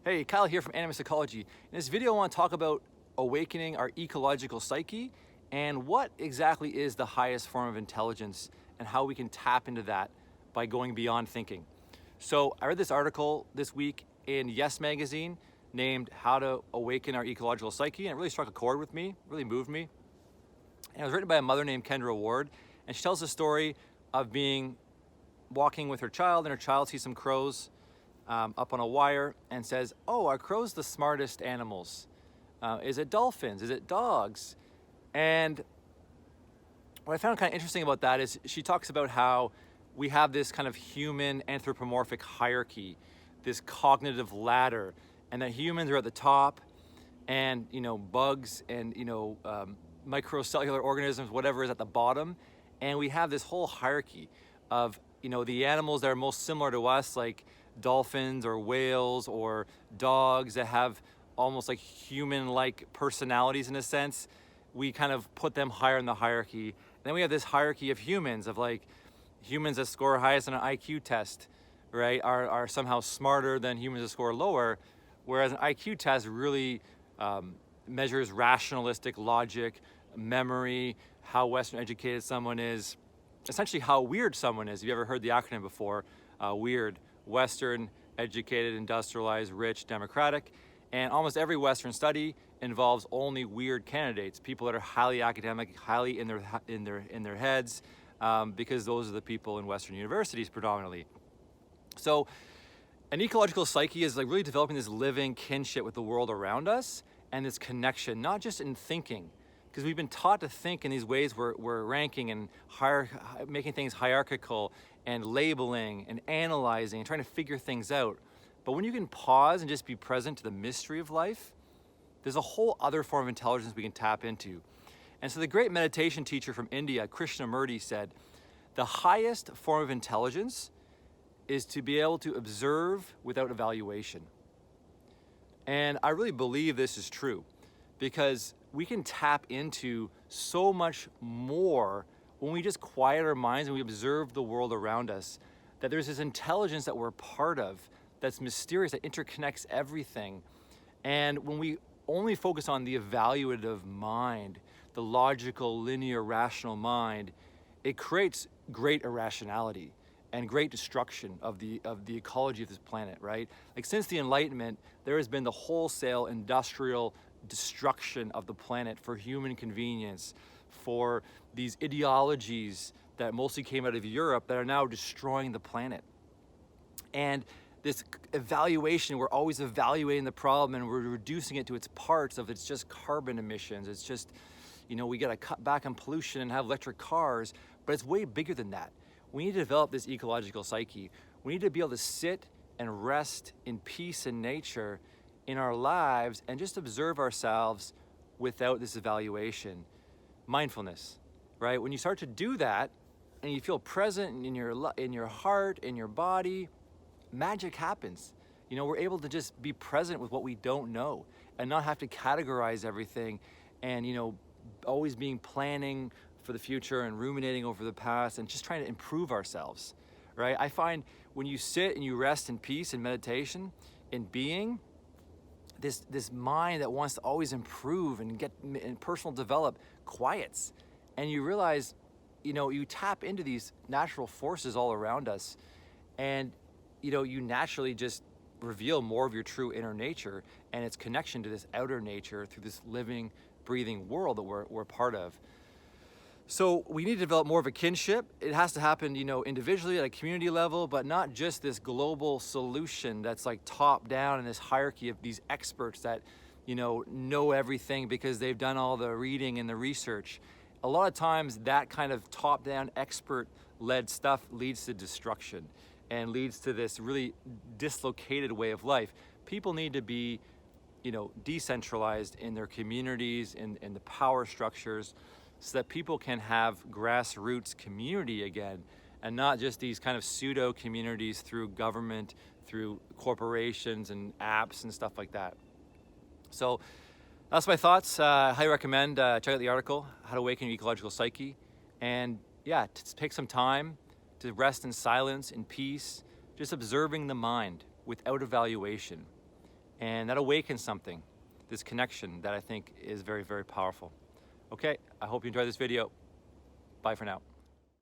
Hey, Kyle here from Animist Ecology. In this video, I want to talk about awakening our ecological psyche and what exactly is the highest form of intelligence and how we can tap into that by going beyond thinking. So I read this article this week in Yes magazine named How to Awaken Our Ecological Psyche, and it really struck a chord with me, really moved me. And it was written by a mother named Kendra Ward, and she tells the story of walking with her child, and her child sees some crows up on a wire and says, "Oh, are crows the smartest animals? Is it dolphins? Is it dogs?" And what I found kind of interesting about that is she talks about how we have this kind of human anthropomorphic hierarchy, this cognitive ladder, and that humans are at the top, and bugs and microcellular organisms, whatever, is at the bottom, and we have this whole hierarchy of the animals that are most similar to us, like dolphins or whales or dogs that have almost like human-like personalities in a sense. We kind of put them higher in the hierarchy. And then we have this hierarchy of humans, of like humans that score highest on an IQ test, right, are somehow smarter than humans that score lower, whereas an IQ test really measures rationalistic logic, memory, how Western educated someone is, essentially how weird someone is. Have you ever heard the acronym before? WEIRD. Western, educated, industrialized, rich, democratic. And almost every Western study involves only weird candidates, people that are highly academic, highly in their heads, because those are the people in Western universities predominantly. So an ecological psyche is like really developing this living kinship with the world around us and this connection, not just in thinking, because we've been taught to think in these ways where we're ranking and making things hierarchical and labeling and analyzing and trying to figure things out. But when you can pause and just be present to the mystery of life, there's a whole other form of intelligence we can tap into. And so the great meditation teacher from India, Krishnamurti, said, the highest form of intelligence is to be able to observe without evaluation. And I really believe this is true, because we can tap into so much more when we just quiet our minds and we observe the world around us, that there's this intelligence that we're a part of that's mysterious, that interconnects everything. And when we only focus on the evaluative mind, the logical, linear, rational mind, it creates great irrationality and great destruction of the ecology of this planet, right? Like since the Enlightenment, there has been the wholesale industrial destruction of the planet for human convenience, for these ideologies that mostly came out of Europe that are now destroying the planet. And this evaluation, we're always evaluating the problem and we're reducing it to its parts of it's just carbon emissions. It's just, we got to cut back on pollution and have electric cars, but it's way bigger than that. We need to develop this ecological psyche. We need to be able to sit and rest in peace and nature in our lives and just observe ourselves without this evaluation. Mindfulness, right? When you start to do that and you feel present in your heart, in your body, magic happens. We're able to just be present with what we don't know and not have to categorize everything and, always being planning for the future and ruminating over the past and just trying to improve ourselves, right? I find when you sit and you rest in peace and meditation, in being, this mind that wants to always improve and get and personal develop quiets, and you realize, you tap into these natural forces all around us, and you naturally just reveal more of your true inner nature and its connection to this outer nature through this living, breathing world that we're part of. So we need to develop more of a kinship. It has to happen, individually at a community level, but not just this global solution that's like top down in this hierarchy of these experts that, know everything because they've done all the reading and the research. A lot of times that kind of top down expert-led stuff leads to destruction and leads to this really dislocated way of life. People need to be, decentralized in their communities, in the power structures, so that people can have grassroots community again, and not just these kind of pseudo communities through government, through corporations and apps and stuff like that. So that's my thoughts. I highly recommend check out the article, How to Awaken Your Ecological Psyche. And yeah, take some time to rest in silence, in peace, just observing the mind without evaluation. And that awakens something, this connection that I think is very, very powerful. Okay, I hope you enjoyed this video. Bye for now.